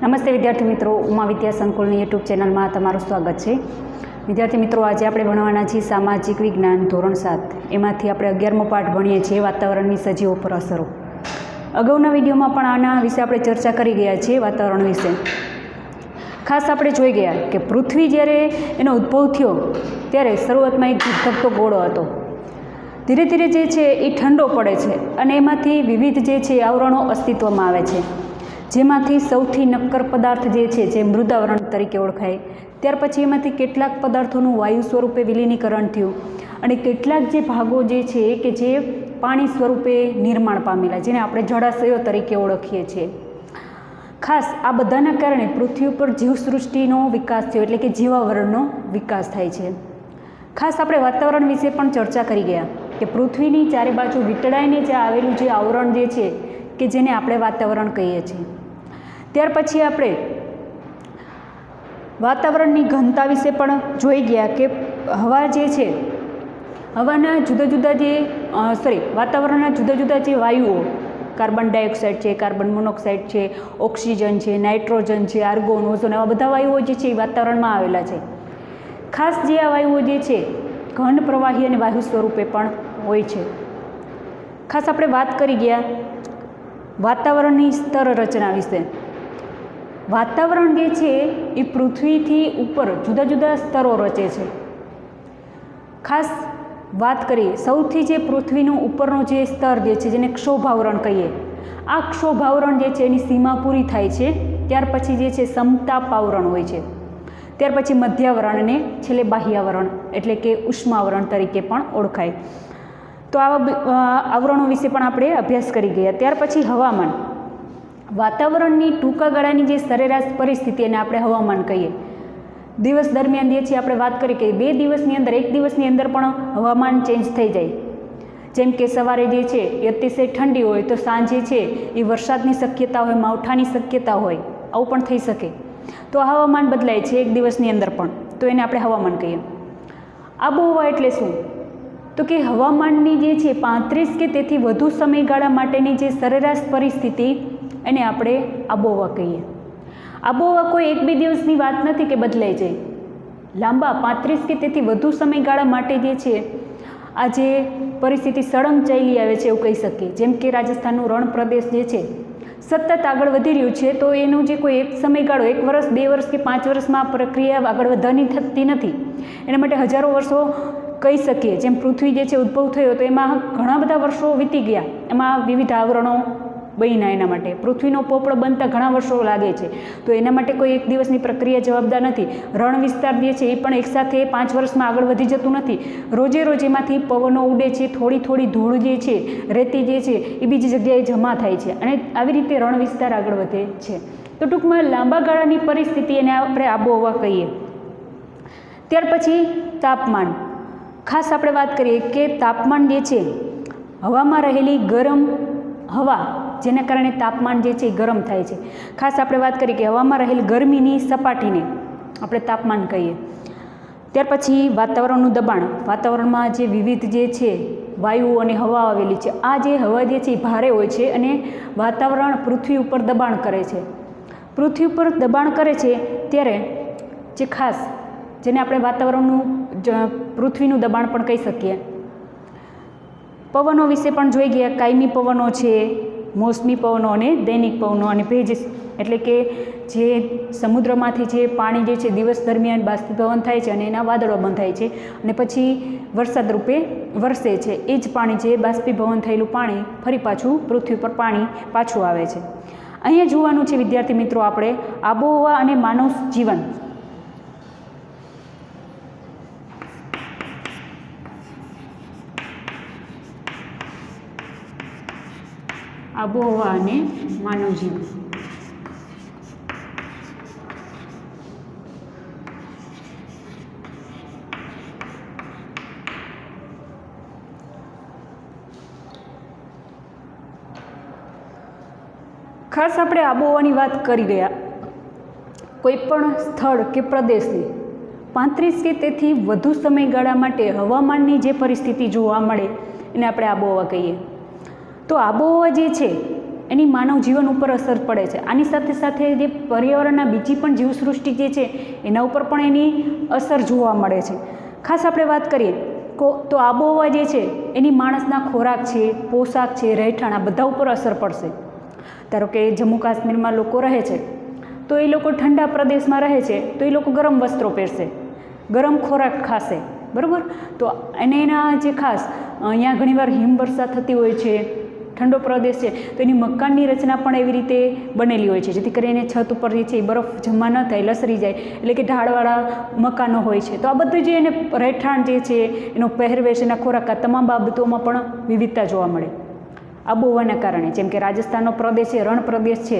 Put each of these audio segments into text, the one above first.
નમસ્તે વિદ્યાર્થી મિત્રો, ઉમા વિદ્યા સંકુલની યુટ્યુબ ચેનલમાં તમારું સ્વાગત છે. વિદ્યાર્થી મિત્રો, આજે આપણે ભણવાના છીએ સામાજિક વિજ્ઞાન ધોરણ 7. એમાંથી આપણે 11મો પાઠ ભણીએ છીએ, વાતાવરણની સજીવો પર અસરો. અગાઉના વિડીયોમાં પણ આના વિશે આપણે ચર્ચા કરી ગયા છીએ, વાતાવરણ વિશે. ખાસ આપણે જોઈ ગયા કે પૃથ્વી જ્યારે એનો ઉદ્ભવ થયો ત્યારે શરૂઆતમાં એક ધબધબતો ગોળો હતો. ધીરે ધીરે જે છે એ ઠંડો પડે છે અને એમાંથી વિવિધ જે છે આવરણો અસ્તિત્વમાં આવે છે, જેમાંથી સૌથી નક્કર પદાર્થ જે છે જે મૃદાવરણ તરીકે ઓળખાય. ત્યાર પછી એમાંથી કેટલાક પદાર્થોનું વાયુ સ્વરૂપે વિલીનીકરણ થયું અને કેટલાક જે ભાગો જે છે કે જે પાણી સ્વરૂપે નિર્માણ પામેલા, જેને આપણે જળાશયો તરીકે ઓળખીએ છીએ. ખાસ આ બધાના કારણે પૃથ્વી ઉપર જીવસૃષ્ટિનો વિકાસ થયો, એટલે કે જીવાવરણનો વિકાસ થાય છે. ખાસ આપણે વાતાવરણ વિશે પણ ચર્ચા કરી ગયા કે પૃથ્વીની ચારે બાજુ વીંટળાઈને જે આવેલું જે આવરણ જે છે કે જેને આપણે વાતાવરણ કહીએ છીએ. ત્યાર પછી આપણે વાતાવરણની ઘનતા વિશે પણ જોઈ ગયા કે હવા જે છે, હવાના જુદા જુદા જે વાતાવરણના જુદા જુદા જે વાયુઓ, કાર્બન ડાયોક્સાઇડ છે, કાર્બન મોનોક્સાઇડ છે, ઓક્સિજન છે, નાઇટ્રોજન છે, આર્ગોન, ઓઝોન, આવા બધા વાયુઓ જે છે એ વાતાવરણમાં આવેલા છે. ખાસ જે આ વાયુઓ જે છે ઘન પ્રવાહી અને વાયુ સ્વરૂપે પણ હોય છે. ખાસ આપણે વાત કરી ગયા વાતાવરણની સ્તર રચના વિશે. વાતાવરણ જે છે એ પૃથ્વીથી ઉપર જુદા જુદા સ્તરો રચે છે. ખાસ વાત કરીએ સૌથી જે પૃથ્વીનું ઉપરનો જે સ્તર જે છે જેને ક્ષોભાવરણ કહીએ, આ ક્ષોભાવરણ જે છે એની સીમા પૂરી થાય છે. ત્યાર પછી જે છે સમતાપાવરણ હોય છે. ત્યાર પછી મધ્યાવરણ અને છેલ્લે બાહ્યાવરણ એટલે કે ઉષ્માવરણ તરીકે પણ ઓળખાય. તો આવા આવરણો વિશે પણ આપણે અભ્યાસ કરી ગયા. ત્યાર પછી હવામાન. વાતાવરણની ટૂંકા ગાળાની જે સરેરાશ પરિસ્થિતિ એને આપણે હવામાન કહીએ. દિવસ દરમિયાન જે છે આપણે વાત કરી કે 2 દિવસની અંદર, 1 દિવસની અંદર પણ હવામાન ચેન્જ થઈ જાય. જેમ કે સવારે જે છે એ અતિશય ઠંડી હોય તો સાંજે છે એ વરસાદની શક્યતા હોય, માવઠાની શક્યતા હોય, આવું પણ થઈ શકે. તો હવામાન બદલાય છે 1 દિવસની અંદર પણ, તો એને આપણે હવામાન કહીએ. આબોહવા એટલે શું? તો કે હવામાનની જે છે 35 કે તેથી વધુ સમયગાળા માટેની જે સરેરાશ પરિસ્થિતિ એને આપણે આબોહવા કહીએ. આબોહવા કોઈ 1-2 દિવસની વાત નથી કે બદલાઈ જાય. લાંબા 35 કે તેથી વધુ સમયગાળા માટે જે છે આ જે પરિસ્થિતિ સળંગ ચાલી આવે છે એવું કહી શકીએ. જેમ કે રાજસ્થાનનું રણ પ્રદેશ જે છે સતત આગળ વધી રહ્યું છે, તો એનું જે કોઈ એક સમયગાળો 1 વર્ષ, 2 વર્ષ કે 5 વર્ષમાં પ્રક્રિયા આગળ વધવાની થતી નથી. એના માટે હજારો વર્ષો કહી શકીએ. જેમ પૃથ્વી જે છે ઉદ્ભવ થયો તો એમાં ઘણા બધા વર્ષો વીતી ગયા, એમાં વિવિધ આવરણો બન્યા. એના માટે પૃથ્વીનો પોપડો બનતા ઘણા વર્ષો લાગે છે. તો એના માટે કોઈ 1 દિવસની પ્રક્રિયા જવાબદાર નથી. રણ વિસ્તાર જે છે એ પણ એકસાથે 5 વર્ષમાં આગળ વધી જતું નથી. રોજે રોજ એમાંથી પવનો ઉડે છે, થોડી થોડી ધૂળ જે છે, રેતી જે છે એ બીજી જગ્યાએ જમા થાય છે અને આવી રીતે રણ વિસ્તાર આગળ વધે છે. તો ટૂંકમાં લાંબા ગાળાની પરિસ્થિતિ એને આપણે આબોહવા કહીએ. ત્યાર પછી તાપમાન. ખાસ આપણે વાત કરીએ કે તાપમાન જે છે હવામાં રહેલી ગરમ હવા, જેના કારણે તાપમાન જે છે એ ગરમ થાય છે. ખાસ આપણે વાત કરીએ કે હવામાં રહેલી ગરમીની સપાટીને આપણે તાપમાન કહીએ. ત્યાર પછી વાતાવરણનું દબાણ. વાતાવરણમાં જે વિવિધ જે છે વાયુ અને હવા આવેલી છે, આ જે હવા જે છે એ ભારે હોય છે અને વાતાવરણ પૃથ્વી ઉપર દબાણ કરે છે. પૃથ્વી ઉપર દબાણ કરે છે ત્યારે જે ખાસ જેને આપણે વાતાવરણનું પૃથ્વીનું દબાણ પણ કહી શકીએ. પવનો વિશે પણ જોઈ ગયા. કાયમી પવનો છે, મોસમી પવનો અને દૈનિક પવનો અને ભેજ, એટલે કે જે સમુદ્રમાંથી જે પાણી જે છે દિવસ દરમિયાન બાષ્પીભવન થાય છે અને એના વાદળો બંધાય છે અને પછી વરસાદ રૂપે વરસે છે. એ જ પાણી જે બાષ્પીભવન થયેલું પાણી ફરી પાછું પૃથ્વી પર પાણી પાછું આવે છે. અહીંયા જોવાનું છે વિદ્યાર્થી મિત્રો આપણે આબોહવા અને માનવ જીવન. આબોહવા અને માનવ જીવન. ખાસ આપણે આબોહવાની વાત કરી રહ્યા. કોઈ પણ સ્થળ કે પ્રદેશની 35 કે તેથી વધુ સમયગાળા માટે હવામાનની જે પરિસ્થિતિ જોવા મળે એને આપણે આબોહવા કહીએ. તો આબોહવા જે છે એની માનવ જીવન ઉપર અસર પડે છે. આની સાથે સાથે જે પર્યાવરણના બીજી પણ જીવસૃષ્ટિ જે છે એના ઉપર પણ એની અસર જોવા મળે છે. ખાસ આપણે વાત કરીએ તો આબોહવા જે છે એની માણસના ખોરાક છે, પોશાક છે, રહેઠાણ આ બધા ઉપર અસર પડશે. ધારો કે જમ્મુ કાશ્મીરમાં લોકો રહે છે તો એ લોકો ઠંડા પ્રદેશમાં રહે છે તો એ લોકો ગરમ વસ્ત્રો પહેરશે, ગરમ ખોરાક ખાશે, બરાબર. તો એને એના જે ખાસ અહીંયા ઘણીવાર હિમવર્ષા થતી હોય છે, ઠંડો પ્રદેશ છે તો એની મકાનની રચના પણ એવી રીતે બનેલી હોય છે જેથી કરીને છત ઉપર જે છે એ બરફ જમા ન થાય, લસરી જાય, એટલે કે ઢાળવાળા મકાનો હોય છે. તો આ બધું જે એને રહેઠાણ જે છે, એનો પહેરવેશ, એના ખોરાક, આ તમામ બાબતોમાં પણ વિવિધતા જોવા મળે આબોહવાના કારણે. જેમ કે રાજસ્થાનનો પ્રદેશ છે, રણ પ્રદેશ છે,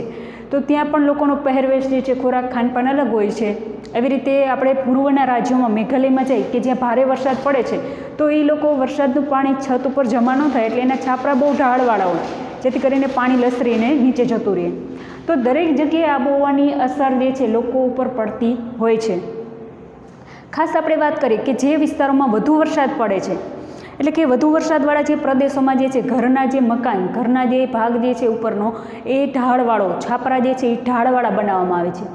તો ત્યાં પણ લોકોનો પહેરવેશ જે છે, ખોરાક, ખાનપાન અલગ હોય છે. એવી રીતે આપણે પૂર્વના રાજ્યોમાં મેઘાલયમાં જઈએ કે જ્યાં ભારે વરસાદ પડે છે તો એ લોકો વરસાદનું પાણી છત ઉપર જમા ન થાય એટલે એના છાપરા બહુ ઢાળવાળા હોય જેથી કરીને પાણી લસરીને નીચે જતું રહે. તો દરેક જગ્યાએ આબોહવાની અસર જે છે લોકો ઉપર પડતી હોય છે. ખાસ આપણે વાત કરીએ કે જે વિસ્તારોમાં વધુ વરસાદ પડે છે, એટલે કે વધુ વરસાદવાળા જે પ્રદેશોમાં જે છે ઘરના જે મકાન, ઘરના જે ભાગ જે છે ઉપરનો એ ઢાળવાળો, છાપરા જે છે એ ઢાળવાળા બનાવવામાં આવે છે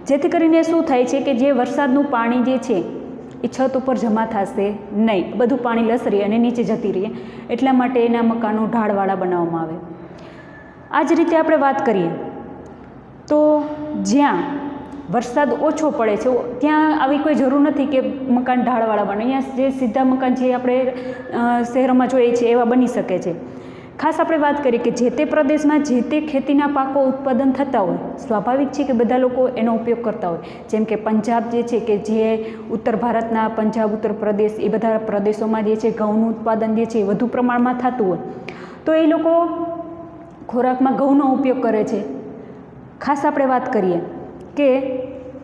જેથી કરીને શું થાય છે કે જે વરસાદનું પાણી જે છે એ છત ઉપર જમા થશે નહીં, બધું પાણી લસરી અને નીચે જતી રહે, એટલા માટે એના મકાનો ઢાળવાળા બનાવવામાં આવે. આ જ રીતે આપણે વાત કરીએ તો જ્યાં વરસાદ ઓછો પડે છે ત્યાં આવી કોઈ જરૂર નથી કે મકાન ઢાળવાળા બને. અહીંયા જે સીધા મકાન જે આપણે શહેરોમાં જોઈએ છીએ એવા બની શકે છે. ખાસ આપણે વાત કરીએ કે જે તે પ્રદેશમાં જે તે ખેતીના પાકો ઉત્પાદન થતા હોય, સ્વાભાવિક છે કે બધા લોકો એનો ઉપયોગ કરતા હોય. જેમ કે પંજાબ જે છે કે જે ઉત્તર ભારતના પંજાબ, ઉત્તર પ્રદેશ એ બધા પ્રદેશોમાં જે છે ઘઉંનું ઉત્પાદન જે છે એ વધુ પ્રમાણમાં થતું હોય તો એ લોકો ખોરાકમાં ઘઉંનો ઉપયોગ કરે છે. ખાસ આપણે વાત કરીએ કે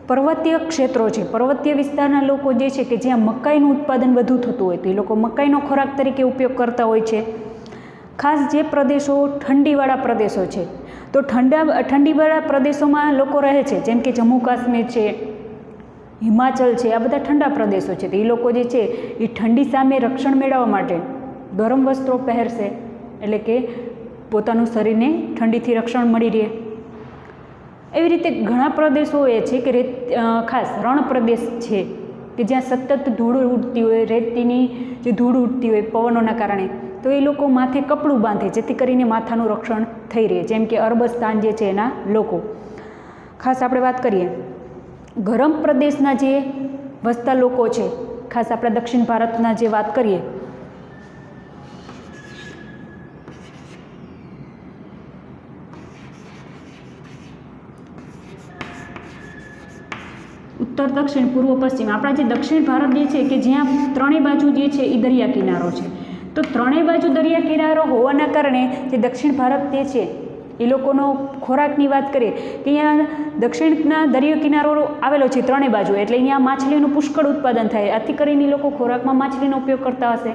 પર્વતીય ક્ષેત્રો છે, પર્વતીય વિસ્તારના લોકો જે છે કે જ્યાં મકાઈનું ઉત્પાદન વધુ થતું હોય તો એ લોકો મકાઈનો ખોરાક તરીકે ઉપયોગ કરતા હોય છે. ખાસ જે પ્રદેશો ઠંડીવાળા પ્રદેશો છે તો ઠંડીવાળા પ્રદેશોમાં લોકો રહે છે, જેમ કે જમ્મુ કાશ્મીર છે, હિમાચલ છે, આ બધા ઠંડા પ્રદેશો છે. તો એ લોકો જે છે એ ઠંડી સામે રક્ષણ મેળવવા માટે ગરમ વસ્ત્રો પહેરશે, એટલે કે પોતાનું શરીરને ઠંડીથી રક્ષણ મળી રહે. એવી રીતે ઘણા પ્રદેશો એ છે કે ખાસ રણ પ્રદેશ છે કે જ્યાં સતત ધૂળ ઉડતી હોય, રેતીની જે ધૂળ ઉડતી હોય પવનોના કારણે, તો એ લોકો માથે કપડું બાંધે જેથી કરીને માથાનું રક્ષણ થઈ રહે, જેમ કે અરબસ્તાન જે છે એના લોકો. ખાસ આપણે વાત કરીએ ગરમ પ્રદેશના જે વસતા લોકો છે, ખાસ આપણા દક્ષિણ ભારતના જે વાત કરીએ ઉત્તર, દક્ષિણ, પૂર્વ, પશ્ચિમ, આપણા જે દક્ષિણ ભારત જે છે કે જ્યાં ત્રણેય બાજુ જે છે એ દરિયા કિનારો છે. તો ત્રણેય બાજુ દરિયા કિનારો હોવાના કારણે જે દક્ષિણ ભારત જે છે એ લોકોનો ખોરાકની વાત કરીએ કે અહીંયા દક્ષિણના દરિયો કિનારો આવેલો છે ત્રણેય બાજુ, એટલે અહીંયા માછલીનું પુષ્કળ ઉત્પાદન થાય, આથી કરીને લોકો ખોરાકમાં માછલીનો ઉપયોગ કરતા હશે.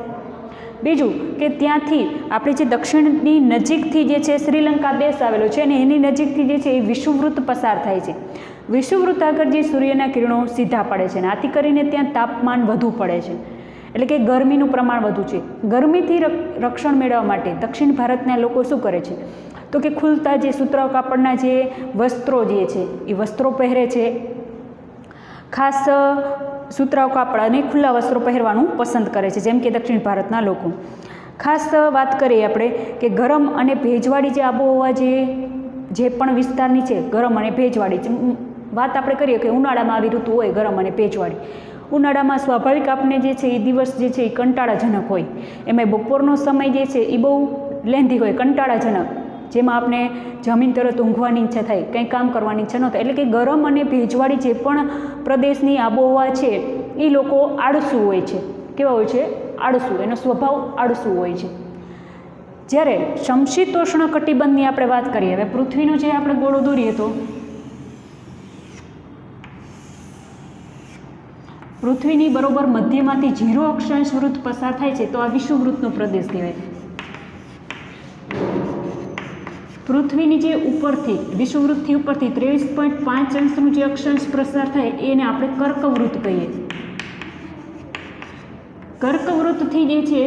બીજું કે ત્યાંથી આપણે જે દક્ષિણની નજીકથી જે છે શ્રીલંકા દેશ આવેલો છે અને એની નજીકથી જે છે એ વિષુવવૃત્ત પસાર થાય છે. વિષુવવૃત્ત આગળ જે સૂર્યના કિરણો સીધા પડે છે અને આથી કરીને ત્યાં તાપમાન વધુ પડે છે, એટલે કે ગરમીનું પ્રમાણ વધુ છે. ગરમીથી રક્ષણ મેળવવા માટે દક્ષિણ ભારતના લોકો શું કરે છે તો કે ખુલતા જે સુતરાઉ કાપડના જે વસ્ત્રો જે છે એ વસ્ત્રો પહેરે છે. ખાસ સુતરાઉ કાપડ અને ખુલ્લા વસ્ત્રો પહેરવાનું પસંદ કરે છે, જેમ કે દક્ષિણ ભારતના લોકો. ખાસ વાત કરીએ આપણે કે ગરમ અને ભેજવાળી જે આબોહવા જે પણ વિસ્તારની છે, ગરમ અને ભેજવાળી વાત આપણે કરીએ કે ઉનાળામાં આવી ઋતુ હોય ગરમ અને ભેજવાળી. ઉનાળામાં સ્વાભાવિક આપણે જે છે એ દિવસ જે છે એ કંટાળાજનક હોય, એમાં બપોરનો સમય જે છે એ બહુ લેન્ધી હોય, કંટાળાજનક, જેમાં આપણે જમીન તરત ઊંઘવાની ઈચ્છા થાય, કંઈ કામ કરવાની ઈચ્છા ન થાય. એટલે કે ગરમ અને ભેજવાળી જે પણ પ્રદેશની આબોહવા છે એ લોકો આળસુ હોય છે. કેવા હોય છે? આળસુ, એનો સ્વભાવ આળસુ હોય છે. જ્યારે સમશીતોષ્ણ કટિબંધની આપણે વાત કરીએ, હવે પૃથ્વીનો જે આપણે ગોળો દોરીએ તો પૃથ્વીની બરોબર મધ્યમાંથી 0 અક્ષાંશ વૃત્ત પસાર થાય છે તો આ વિષુવવૃત્તનો પ્રદેશ કહેવાય. પૃથ્વીની જે ઉપરથી વિષુવવૃત્તથી ઉપરથી 23.5 અંશનું જે અક્ષાંશ પ્રસાર થાય એને આપણે કર્કવૃત્ત કહીએ. કર્કવૃત્તથી જે છે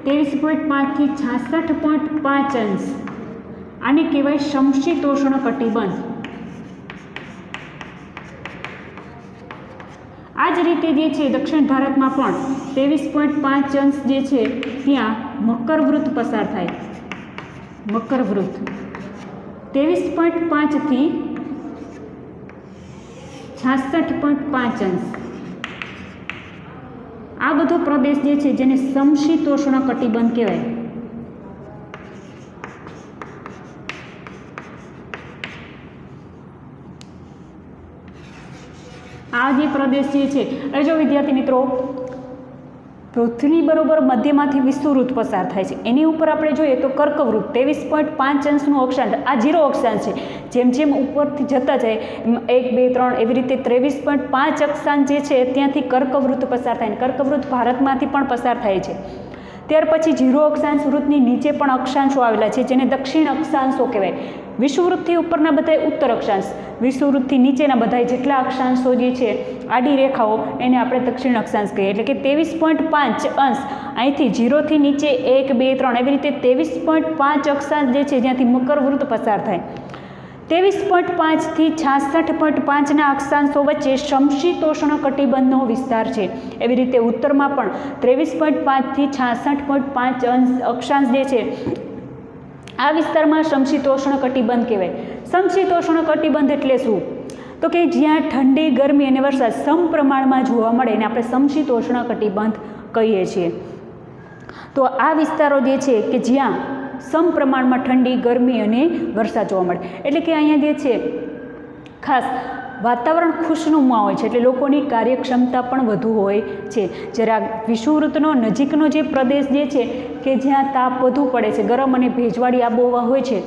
23.5 થી 66.5 અંશ આને કહેવાય સમશીતોષ્ણ કટિબંધ. આ જ રીતે જે છે દક્ષિણ ભારતમાં પણ 23.5 અંશ જે છે ત્યાં મકરવૃત્ત પસાર થાય. મકરવૃત્ત 23.5 થી 66.5 અંશ. આ બધો પ્રદેશ જે છે જેને સમશીતોષ્ણ કટિબંધ કહેવાય. આ જે પ્રદેશ જે છે એ જો વિદ્યાર્થી મિત્રો પૃથ્વી બરોબર મધ્યમાંથી વિષુવવૃત્ત પસાર થાય છે. એની ઉપર આપણે જોઈએ તો કર્કવૃત્ત 23.5 અંશનું અક્ષાંશ, આ 0 અક્ષાંશ છે. જેમ જેમ ઉપરથી જતા જાય 1, 2, 3 એવી રીતે 23.5 અક્ષાંશ જે છે ત્યાંથી કર્કવૃત્ત પસાર થાય. કર્કવૃત્ત ભારતમાંથી પણ પસાર થાય છે. ત્યાર પછી 0 અક્ષાંશ વૃત્તની નીચે પણ અક્ષાંશો આવેલા છે જેને દક્ષિણ અક્ષાંશો કહેવાય. વિષુવવૃત્તથી ઉપરના બધા ઉત્તર અક્ષાંશ, વિષુવવૃત્તથી નીચેના બધા જેટલા અક્ષાંશો જે છે આડી રેખાઓ એને આપણે દક્ષિણ અક્ષાંશ કહીએ. એટલે કે 23.5 અંશ અહીંથી 0થી નીચે 1, 2, 3 એવી રીતે 23.5 અક્ષાંશ જે છે જ્યાંથી મકરવૃત્ત પસાર થાય. 23.5 થી 66.5ના અક્ષાંશો વચ્ચે સમશીતોષ્ણ કટિબંધનો વિસ્તાર છે. એવી રીતે ઉત્તરમાં પણ 23.5 થી 66.5 અક્ષાંશ જે છે આ વિસ્તારમાં સમશીતોષ્ણ કટિબંધ કહેવાય. સમશીતોષ્ણ કટિબંધ એટલે શું? તો કે જ્યાં ઠંડી, ગરમી અને વરસાદ સમપ્રમાણમાં જોવા મળે એને આપણે સમશીતોષ્ણ કટિબંધ કહીએ છીએ. તો આ વિસ્તારો જે છે કે જ્યાં સમપ્રમાણમાં ઠંડી, ગરમી અને વરસાદ જોવા મળે. એટલે કે અહીંયા જે છે ખાસ વાતાવરણ ખુશનુમા હોય છે એટલે લોકોની કાર્યક્ષમતા પણ વધુ હોય છે. જ્યારે આ વિષુવવૃત્તનો નજીકનો જે પ્રદેશ જે છે કે જ્યાં તાપ વધુ પડે છે, ગરમ અને ભેજવાળી આબોહવા હોય છે,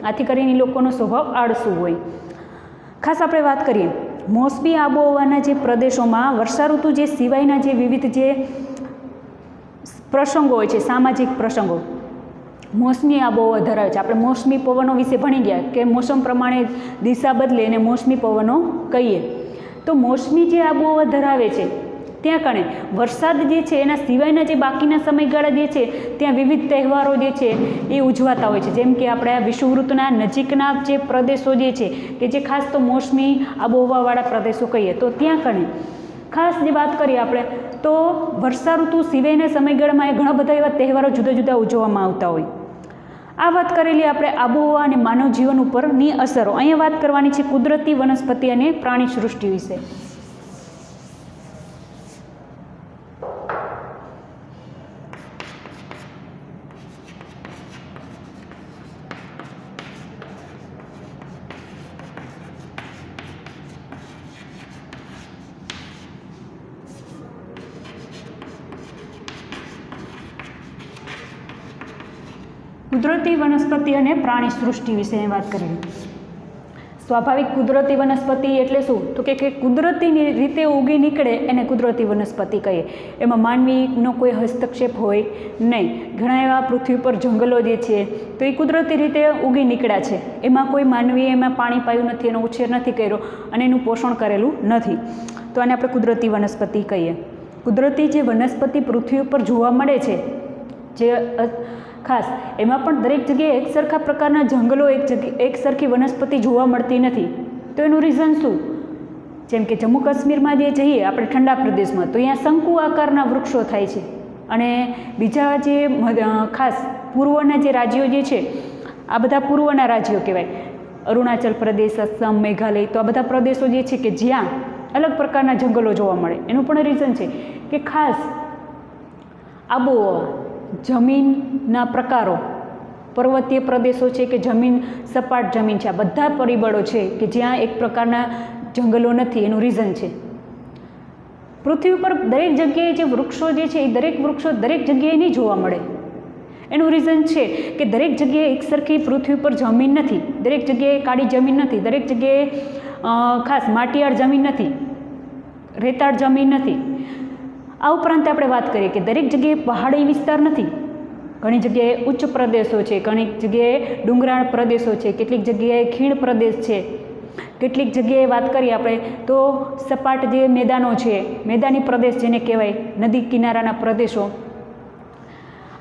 આથી કરીને લોકોનો સ્વભાવ આળસુ હોય. ખાસ આપણે વાત કરીએ મોસમી આબોહવાના જે પ્રદેશોમાં વર્ષાઋતુ જે સિવાયના જે વિવિધ જે પ્રસંગો હોય છે, સામાજિક પ્રસંગો મોસમી આબોહવા ધરાવે છે. આપણે મોસમી પવનો વિશે ભણી ગયા કે મોસમ પ્રમાણે દિશા બદલે એને મોસમી પવનો કહીએ. તો મોસમી જે આબોહવા ધરાવે છે ત્યાં કણે વરસાદ જે છે એના સિવાયના જે બાકીના સમયગાળા જે છે ત્યાં વિવિધ તહેવારો જે છે એ ઉજવાતા હોય છે. જેમ કે આપણે આ વિષુવવૃત્તના નજીકના જે પ્રદેશો જે છે કે જે ખાસ તો મોસમી આબોહવાવાળા પ્રદેશો કહીએ તો ત્યાં કણે ખાસ જે વાત કરીએ આપણે તો વર્ષાઋતુ સિવાયના સમયગાળામાં એ ઘણા બધા એવા તહેવારો જુદા જુદા ઉજવવામાં આવતા હોય. આ વાત કરેલી આપણે આબોહવા અને માનવ જીવન ઉપરની અસરો. અહીંયા વાત કરવાની છે કુદરતી વનસ્પતિ અને પ્રાણી સૃષ્ટિ વિશે. કુદરતી વનસ્પતિ અને પ્રાણી સૃષ્ટિ વિશે વાત કરીએ. સ્વાભાવિક કુદરતી વનસ્પતિ એટલે શું? તો કે કુદરતી રીતે ઉગી નીકળે એને કુદરતી વનસ્પતિ કહીએ. એમાં માનવીનો કોઈ હસ્તક્ષેપ હોય નહીં. ઘણા એવા પૃથ્વી પર જંગલો જે છે તો એ કુદરતી રીતે ઉગી નીકળ્યા છે. એમાં કોઈ માનવીએ એમાં પાણી પાયું નથી, એનો ઉછેર નથી કર્યો અને એનું પોષણ કરેલું નથી. તો આને આપણે કુદરતી વનસ્પતિ કહીએ. કુદરતી જે વનસ્પતિ પૃથ્વી ઉપર જોવા મળે છે જે ખાસ એમાં પણ દરેક જગ્યાએ એક સરખા પ્રકારના જંગલો, એક સરખી વનસ્પતિ જોવા મળતી નથી. તો એનું રીઝન શું? જેમ કે જમ્મુ કાશ્મીરમાં જે જઈએ આપણે ઠંડા પ્રદેશમાં તો અહીંયા શંકુ આકારના વૃક્ષો થાય છે. અને બીજા જે ખાસ પૂર્વના જે રાજ્યો જે છે આ બધા પૂર્વના રાજ્યો કહેવાય. અરુણાચલ પ્રદેશ, અસમ, મેઘાલય, તો આ બધા પ્રદેશો જે છે કે જ્યાં અલગ પ્રકારના જંગલો જોવા મળે. એનું પણ રીઝન છે કે ખાસ આબોહવા, જમીનના પ્રકારો, પર્વતીય પ્રદેશો છે કે જમીન, સપાટ જમીન છે, આ બધા પરિબળો છે કે જ્યાં એક પ્રકારના જંગલો નથી. એનું રીઝન છે પૃથ્વી ઉપર દરેક જગ્યાએ જે વૃક્ષો જે છે એ દરેક વૃક્ષો દરેક જગ્યાએ નહીં જોવા મળે. એનું રીઝન છે કે દરેક જગ્યાએ એક સરખી પૃથ્વી પર જમીન નથી, દરેક જગ્યાએ કાળી જમીન નથી, દરેક જગ્યાએ ખાસ માટીયાળ જમીન નથી, રેતાળ જમીન નથી. આ ઉપરાંત આપણે વાત કરીએ કે દરેક જગ્યાએ પહાડી વિસ્તાર નથી. ઘણી જગ્યાએ ઉચ્ચ પ્રદેશો છે, ઘણી જગ્યાએ ડુંગરાળ પ્રદેશો છે, કેટલીક જગ્યાએ ખીણ પ્રદેશ છે, કેટલીક જગ્યાએ વાત કરીએ આપણે તો સપાટ જે મેદાનો છે, મેદાની પ્રદેશ જેને કહેવાય, નદી કિનારાના પ્રદેશો.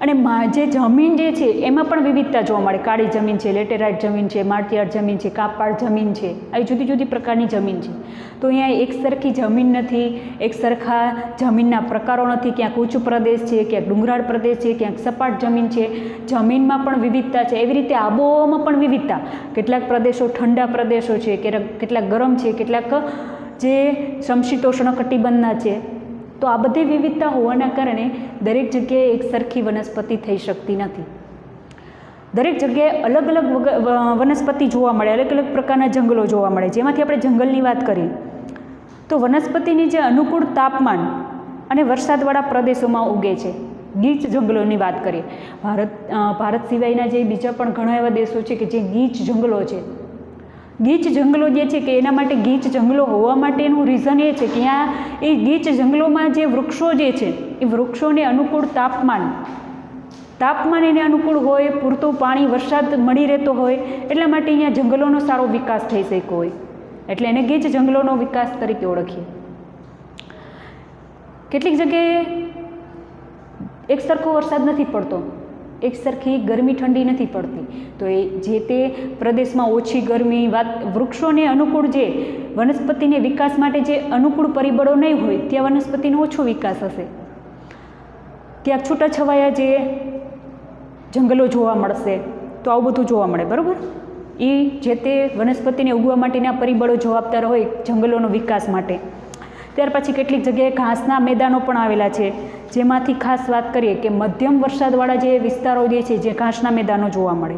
અને જે જમીન જે છે એમાં પણ વિવિધતા જોવા મળે. કાળી જમીન છે, લેટેરાઇટ જમીન છે, માટીયાળ જમીન છે, કાપાળ જમીન છે, આવી જુદી જુદી પ્રકારની જમીન છે. તો અહીંયા એક સરખી જમીન નથી, એક સરખા જમીનના પ્રકારો નથી. ક્યાંક ઊંચો પ્રદેશ છે, ક્યાંક ડુંગરાળ પ્રદેશ છે, ક્યાંક સપાટ જમીન છે. જમીનમાં પણ વિવિધતા છે. એવી રીતે આબોહવામાં પણ વિવિધતા. કેટલાક પ્રદેશો ઠંડા પ્રદેશો છે, કેટલાક ગરમ છે, કેટલાક જે સમશીતોષ્ણ કટિબંધના છે. તો આ બધી વિવિધતા હોવાના કારણે દરેક જગ્યાએ એક સરખી વનસ્પતિ થઈ શકતી નથી. દરેક જગ્યાએ અલગ અલગ વનસ્પતિ જોવા મળે, અલગ અલગ પ્રકારના જંગલો જોવા મળે. જેમાંથી આપણે જંગલની વાત કરીએ તો વનસ્પતિની જે અનુકૂળ તાપમાન અને વરસાદવાળા પ્રદેશોમાં ઉગે છે. ગીચ જંગલોની વાત કરીએ, ભારત સિવાયના જે બીજા પણ ઘણા એવા દેશો છે કે જે ગીચ જંગલો છે. ગીચ જંગલો જે છે કે એના માટે ગીચ જંગલો હોવા માટેનું રીઝન એ છે કે ત્યાં એ ગીચ જંગલોમાં જે વૃક્ષો જે છે એ વૃક્ષોને અનુકૂળ તાપમાન એને અનુકૂળ હોય, પૂરતું પાણી વરસાદ મળી રહેતો હોય, એટલા માટે અહીંયા જંગલોનો સારો વિકાસ થઈ શક્યો હોય, એટલે એને ગીચ જંગલોનો વિકાસ તરીકે ઓળખીએ. કેટલીક જગ્યાએ એક સરખો વરસાદ નથી પડતો, એક સરખી ગરમી ઠંડી નથી પડતી. તો એ જે તે પ્રદેશમાં ઓછી ગરમી, વૃક્ષોને અનુકૂળ જે વનસ્પતિને વિકાસ માટે જે અનુકૂળ પરિબળો નહીં હોય ત્યાં વનસ્પતિનો ઓછો વિકાસ હશે. ત્યાં છૂટાછવાયા જે જંગલો જોવા મળશે. તો આવું બધું જોવા મળે, બરાબર. એ જે તે વનસ્પતિને ઉગવા માટેના પરિબળો જવાબદાર હોય જંગલોનો વિકાસ માટે. ત્યાર પછી કેટલીક જગ્યાએ ઘાસના મેદાનો પણ આવેલા છે, જેમાંથી ખાસ વાત કરીએ કે મધ્યમ વરસાદવાળા જે વિસ્તારો જે છે જે ઘાસના મેદાનો જોવા મળે.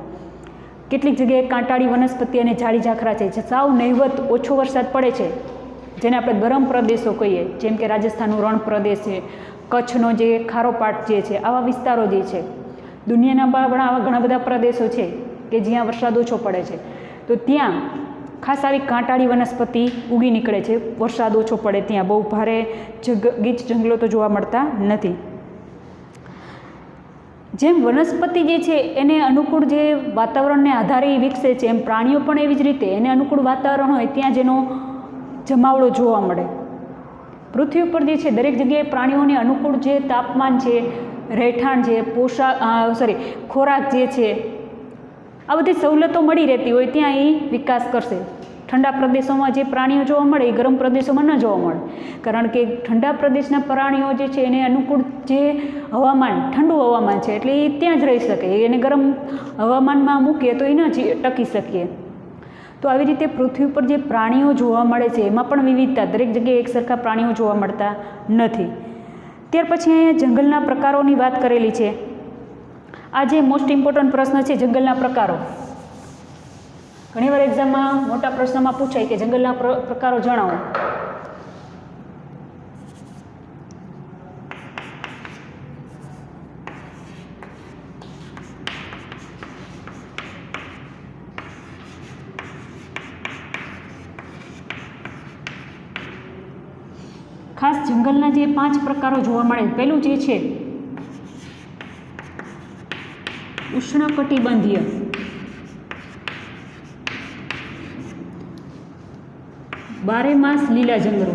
કેટલીક જગ્યાએ કાંટાળી વનસ્પતિ અને ઝાડી ઝાખરા છે જે સાવ નહિવત ઓછો વરસાદ પડે છે, જેને આપણે ગરમ પ્રદેશો કહીએ, જેમ કે રાજસ્થાનનો રણ પ્રદેશ છે, કચ્છનો જે ખારો પાટ જે છે, આવા વિસ્તારો જે છે. દુનિયાના પણ આવા ઘણા બધા પ્રદેશો છે કે જ્યાં વરસાદ ઓછો પડે છે. તો ત્યાં ખાસ આવી કાંટાળી વનસ્પતિ ઉગી નીકળે છે. વરસાદ ઓછો પડે ત્યાં બહુ ભારે ગીચ જંગલો તો જોવા મળતા નથી. જેમ વનસ્પતિ જે છે એને અનુકૂળ જે વાતાવરણને આધારે વિકસે છે, એમ પ્રાણીઓ પણ એવી જ રીતે એને અનુકૂળ વાતાવરણ હોય ત્યાં જેનો જમાવડો જોવા મળે. પૃથ્વી ઉપર જે છે દરેક જગ્યાએ પ્રાણીઓને અનુકૂળ જે તાપમાન છે, રહેઠાણ છે, ખોરાક જે છે, આ બધી સવલતો મળી રહેતી હોય ત્યાં એ વિકાસ કરશે. ઠંડા પ્રદેશોમાં જે પ્રાણીઓ જોવા મળે એ ગરમ પ્રદેશોમાં ન જોવા મળે, કારણ કે ઠંડા પ્રદેશના પ્રાણીઓ જે છે એને અનુકૂળ જે હવામાન, ઠંડુ હવામાન છે એટલે એ ત્યાં જ રહી શકે. એને ગરમ હવામાનમાં મૂકીએ તો એ ન ટકી શકીએ. તો આવી રીતે પૃથ્વી ઉપર જે પ્રાણીઓ જોવા મળે છે એમાં પણ વિવિધતા, દરેક જગ્યાએ એક સરખા પ્રાણીઓ જોવા મળતા નથી. ત્યાર પછી અહીંયા જંગલના પ્રકારોની વાત કરેલી છે. આ જે મોસ્ટ ઇમ્પોર્ટન્ટ પ્રશ્ન છે, જંગલના પ્રકારો. ઘણીવાર એક્ઝામમાં મોટા પ્રશ્નમાં પૂછાય કે જંગલના પ્રકારો જણાવો. ખાસ જંગલના જે 5 પ્રકારો જોવા મળે, પહેલું જે છે ઉષ્ણકટિબંધીય, બારે માસ લીલા જંગલો.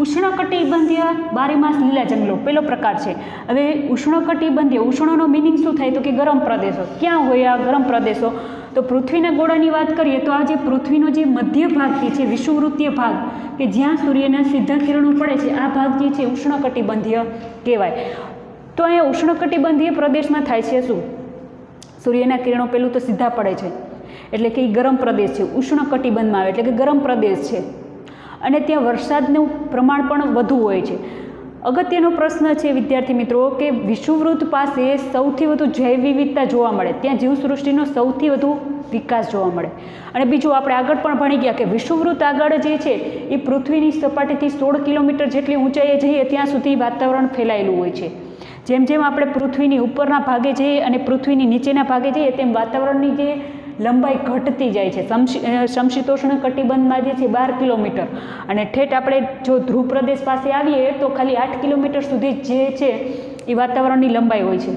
ઉષ્ણકટિબંધીય બારે માસ લીલા જંગલો પહેલો પ્રકાર છે. હવે ઉષ્ણકટિબંધીય, ઉષ્ણનો મિનિંગ શું થાય તો કે ગરમ પ્રદેશો. ક્યાં હોય આ ગરમ પ્રદેશો? તો પૃથ્વીના ગોળાની વાત કરીએ તો આ જે પૃથ્વીનો જે મધ્ય ભાગ જે છે, વિષુવવૃત્તીય ભાગ, કે જ્યાં સૂર્યના સીધા કિરણો પડે છે, આ ભાગ જે છે ઉષ્ણકટિબંધીય કહેવાય. તો અહીંયા ઉષ્ણકટિબંધીય પ્રદેશમાં થાય છે શું? સૂર્યના કિરણો પહેલું તો સીધા પડે છે એટલે કે એ ગરમ પ્રદેશ છે, ઉષ્ણકટિબંધમાં આવે એટલે કે ગરમ પ્રદેશ છે. અને ત્યાં વરસાદનું પ્રમાણ પણ વધુ હોય છે. અગત્યનો પ્રશ્ન છે વિદ્યાર્થી મિત્રો કે વિષુવવૃત્ત પાસે સૌથી વધુ જૈવ વિવિધતા જોવા મળે, ત્યાં જીવસૃષ્ટિનો સૌથી વધુ વિકાસ જોવા મળે. અને બીજું આપણે આગળ પણ ભણી ગયા કે વિષુવવૃત્ત આગળ જે છે એ પૃથ્વીની સપાટીથી 16 કિલોમીટર જેટલી ઊંચાઈએ જઈએ ત્યાં સુધી વાતાવરણ ફેલાયેલું હોય છે. જેમ જેમ આપણે પૃથ્વીની ઉપરના ભાગે જઈએ અને પૃથ્વીની નીચેના ભાગે જઈએ તેમ વાતાવરણની જે લંબાઈ ઘટતી જાય છે. સમશીતોષ્ણ કટિબંધમાં જે છે 12 કિલોમીટર, અને ઠેઠ આપણે જો ધ્રુવ પ્રદેશ પાસે આવીએ તો ખાલી 8 કિલોમીટર સુધી જે છે એ વાતાવરણની લંબાઈ હોય છે.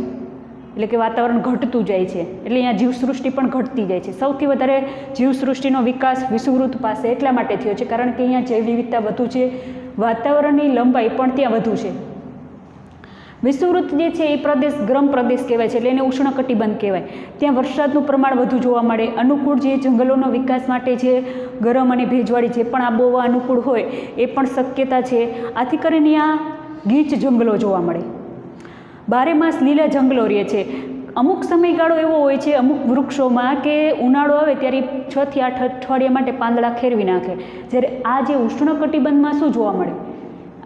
એટલે કે વાતાવરણ ઘટતું જાય છે, એટલે અહીંયા જીવસૃષ્ટિ પણ ઘટતી જાય છે. સૌથી વધારે જીવસૃષ્ટિનો વિકાસ વિષુવવૃત્ત પાસે એટલા માટે થયો છે કારણ કે અહીંયા જૈવ વિવિધતા વધુ છે, વાતાવરણની લંબાઈ પણ ત્યાં વધુ છે. વિષુવવૃત્ત જે છે એ પ્રદેશ ગરમ પ્રદેશ કહેવાય છે, એટલે એને ઉષ્ણકટિબંધ કહેવાય. ત્યાં વરસાદનું પ્રમાણ વધુ જોવા મળે, અનુકૂળ જે જંગલોનો વિકાસ માટે જે ગરમ અને ભેજવાળી જે પણ આબોહવા અનુકૂળ હોય એ પણ શક્યતા છે. આથી કરીને આ ગીચ જંગલો જોવા મળે. બારે માસ લીલા જંગલો રહે છે. અમુક સમયગાળો એવો હોય છે અમુક વૃક્ષોમાં કે ઉનાળો આવે ત્યારે 6 થી 8 અઠવાડિયા માટે પાંદડા ખેરવી નાખે, જ્યારે આ જે ઉષ્ણકટિબંધમાં શું જોવા મળે,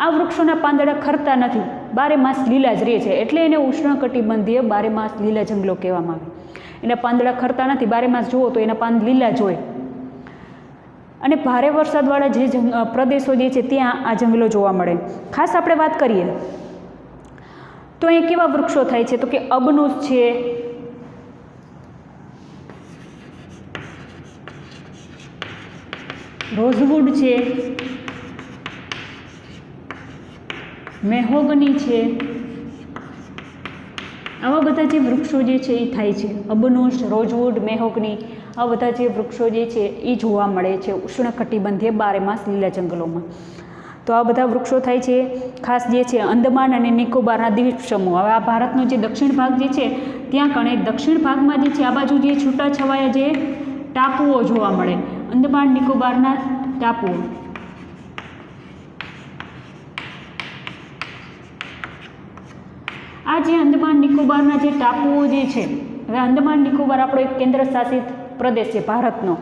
આ વૃક્ષોના પાંદડા ખરતા નથી, બારે માસ લીલા જ રહે છે, એટલે એને ઉષ્ણકટિબંધીય બારે માસ લીલા જંગલો કહેવામાં આવે. એના પાંદડા ખરતા નથી, બારે માસ જુઓ તો એના પાંદ લીલા જ હોય. અને ભારે વરસાદવાળા જે પ્રદેશો જે છે ત્યાં આ જંગલો જોવા મળે. ખાસ આપણે વાત કરીએ તો અહીં કેવા વૃક્ષો થાય છે, તો કે અબનુસ છે, રોઝવુડ છે, મેહોગની છે, આવા બધા જે વૃક્ષો જે છે એ થાય છે. અબનુસ, રોઝવુડ, મેહોગની આ બધા જે વૃક્ષો જે છે એ જોવા મળે છે ઉષ્ણકટિબંધીય બારે માસ લીલા જંગલોમાં. તો આ બધા વૃક્ષો થાય છે. ખાસ જે છે અંદમાન અને નિકોબારના દ્વીપ સમૂહ. હવે આ ભારતનો જે દક્ષિણ ભાગ જે છે ત્યાં કણે દક્ષિણ ભાગમાં જે છે આ બાજુ જે છૂટાછવાયા જે ટાપુઓ જોવા મળે, અંદમાન નિકોબારના ટાપુઓ. આ જે અંદમાન નિકોબારના જે ટાપુઓ જે છે, હવે અંદમાન નિકોબાર આપણો એક કેન્દ્ર શાસિત પ્રદેશ છે ભારતનો.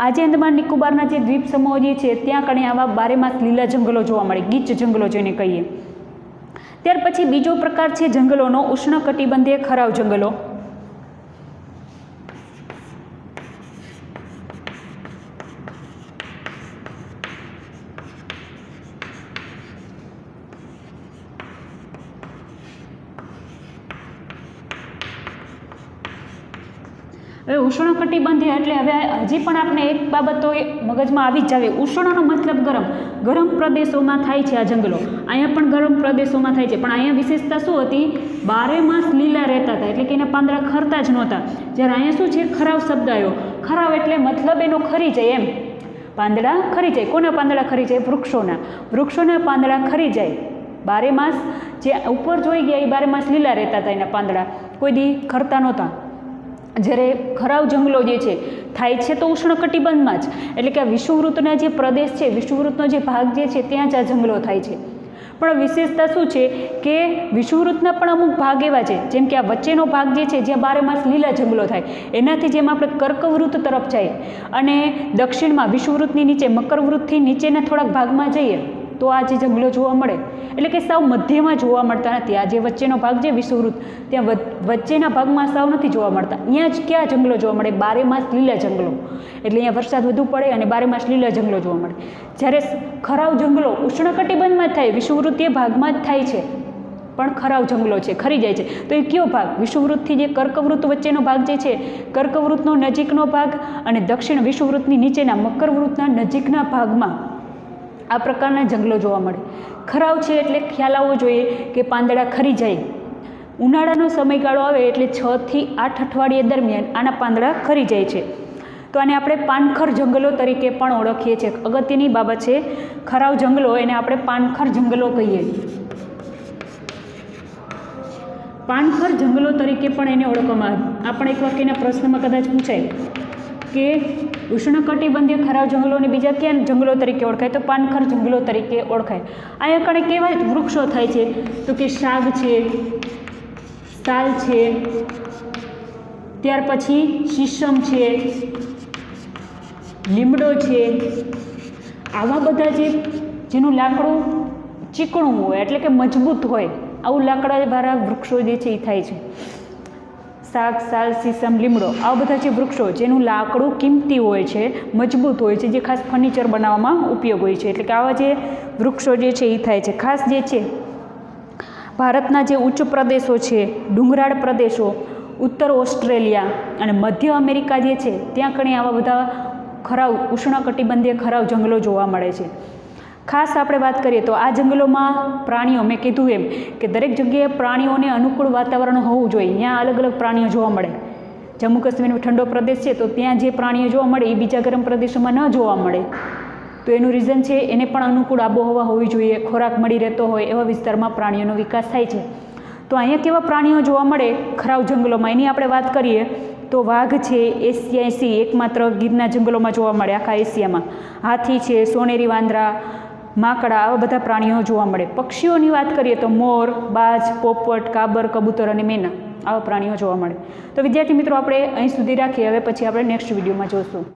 આજે અંદમાન નિકોબારના જે દ્વીપ સમૂહો જે છે ત્યાં કણે આવા બારે માસ લીલા જંગલો જોવા મળે, ગીચ જંગલો જેને કહીએ. ત્યાર પછી બીજો પ્રકાર છે જંગલોનો ઉષ્ણકટિબંધીય ખરાવ જંગલો. હવે ઉષ્ણકટિબંધીય એટલે હવે હજી પણ આપણે એક બાબત તો મગજમાં આવી જ જાવે, ઉષ્ણનો મતલબ ગરમ. ગરમ પ્રદેશોમાં થાય છે આ જંગલો. અહીંયા પણ ગરમ પ્રદેશોમાં થાય છે, પણ અહીંયા વિશેષતા શું હતી, બારે માસ લીલા રહેતા હતા, એટલે કે એના પાંદડા ખરતા જ નહોતા. જ્યારે અહીંયા શું છે, ખરાવ શબ્દ આવ્યો. ખરાવ એટલે મતલબ એનો ખરી જાય એમ, પાંદડા ખરી જાય. કોના પાંદડા ખરી જાય? વૃક્ષોના. વૃક્ષોના પાંદડા ખરી જાય. બારે માસ જે ઉપર જોઈ ગયા એ બારે માસ લીલા રહેતા હતા, એના પાંદડા કોઈ દી ખરતા નહોતા. જ્યારે ખરાવ જંગલો જે છે થાય છે તો ઉષ્ણકટિબંધમાં જ, એટલે કે આ વિષુવવૃત્તના જે પ્રદેશ છે, વિષુવવૃત્તનો જે ભાગ જે છે ત્યાં જ આ જંગલો થાય છે. પણ વિશેષતા શું છે કે વિષુવવૃત્તના પણ અમુક ભાગ એવા છે, જેમ કે આ વચ્ચેનો ભાગ જે છે જ્યાં બારે માસ લીલા જંગલો થાય, એનાથી જેમ આપણે કર્કવૃત્ત તરફ જઈએ અને દક્ષિણમાં વિષુવવૃત્તની નીચે મકરવૃત્તથી નીચેના થોડાક ભાગમાં જઈએ તો આ જે જંગલો જોવા મળે, એટલે કે સાવ મધ્યમાં જોવા મળતા નથી. આ જે વચ્ચેનો ભાગ છે વિષુવવૃત્ત, ત્યાં વચ્ચેના ભાગમાં સાવ નથી જોવા મળતા. અહીંયા જ ક્યાં જંગલો જોવા મળે? બારે માસ લીલા જંગલો. એટલે અહીંયા વરસાદ વધુ પડે અને બારે માસ લીલા જંગલો જોવા મળે. જ્યારે ખરાવ જંગલો ઉષ્ણકટિબંધમાં જ થાય, વિષુવવૃત્તીય ભાગમાં જ થાય છે, પણ ખરાવ જંગલો છે, ખરી જાય છે. તો એ કયો ભાગ? વિષુવવૃત્તથી જે કર્કવૃત્ત વચ્ચેનો ભાગ જે છે, કર્કવૃત્તનો નજીકનો ભાગ અને દક્ષિણ વિષુવવૃત્તની નીચેના મકરવૃત્તના નજીકના ભાગમાં આ પ્રકારના જંગલો જોવા મળે. ખરાવ છે એટલે ખ્યાલ આવવો જોઈએ કે પાંદડા ખરી જાય. ઉનાળાનો સમયગાળો આવે એટલે 6 થી 8 અઠવાડિયા દરમિયાન આના પાંદડા ખરી જાય છે. તો આને આપણે પાનખર જંગલો તરીકે પણ ઓળખીએ છીએ. અગત્યની બાબત છે, ખરાવ જંગલો એને આપણે પાનખર જંગલો કહીએ. પાનખર જંગલો તરીકે પણ એને ઓળખવામાં આવે. આપણે એક વાક્યના પ્રશ્નમાં કદાચ પૂછાય કે ઉષ્ણકટિબંધીય ખરાવ જંગલોને બીજા કયા જંગલો તરીકે ઓળખાય? તો પાનખર જંગલો તરીકે ઓળખાય. અહીંયા કણે કેવા વૃક્ષો થાય છે? તો કે શાગ છે, સાલ છે, ત્યાર પછી શીશમ છે, લીમડો છે. આવા બધા જેનું લાકડું ચીકણું હોય એટલે કે મજબૂત હોય, આવું લાકડાવાળા વૃક્ષો જે છે એ થાય છે. શાક, સાલ, શીશમ, લીમડો, આવા બધા જે વૃક્ષો જેનું લાકડું કિંમતી હોય છે, મજબૂત હોય છે, જે ખાસ ફર્નિચર બનાવવામાં ઉપયોગ હોય છે, એટલે કે આવા જે વૃક્ષો જે છે એ થાય છે. ખાસ જે છે ભારતના જે ઉચ્ચ પ્રદેશો છે, ડુંગરાળ પ્રદેશો, ઉત્તર ઓસ્ટ્રેલિયા અને મધ્ય અમેરિકા જે છે ત્યાં કણે આવા બધા ખરાવ ઉષ્ણકટિબંધીય ખરાવ જંગલો જોવા મળે છે. ખાસ આપણે વાત કરીએ તો આ જંગલોમાં પ્રાણીઓ, મેં કીધું એમ કે દરેક જગ્યાએ પ્રાણીઓને અનુકૂળ વાતાવરણ હોવું જોઈએ. ત્યાં અલગ અલગ પ્રાણીઓ જોવા મળે. જમ્મુ કાશ્મીરનો ઠંડો પ્રદેશ છે તો ત્યાં જે પ્રાણીઓ જોવા મળે એ બીજા ગરમ પ્રદેશોમાં ન જોવા મળે. તો એનું રીઝન છે એને પણ અનુકૂળ આબોહવા હોવી જોઈએ, ખોરાક મળી રહેતો હોય એવા વિસ્તારમાં પ્રાણીઓનો વિકાસ થાય છે. તો અહીંયા કેવા પ્રાણીઓ જોવા મળે ખરાવ જંગલોમાં એની આપણે વાત કરીએ તો વાઘ છે એશિયાઈ સિંહ એકમાત્ર ગીરના જંગલોમાં જોવા મળે આખા એશિયામાં. હાથી છે, સોનેરી વાંદરા, માકડા, આવા બધા પ્રાણીઓ જોવા મળે. પક્ષીઓની વાત કરીએ તો મોર, બાજ, પોપટ, કાબર, કબૂતર અને મેના આવા પ્રાણીઓ જોવા મળે. તો વિદ્યાર્થી મિત્રો આપણે અહીં સુધી રાખીએ. હવે પછી આપણે નેક્સ્ટ વિડીયોમાં જોઈશું.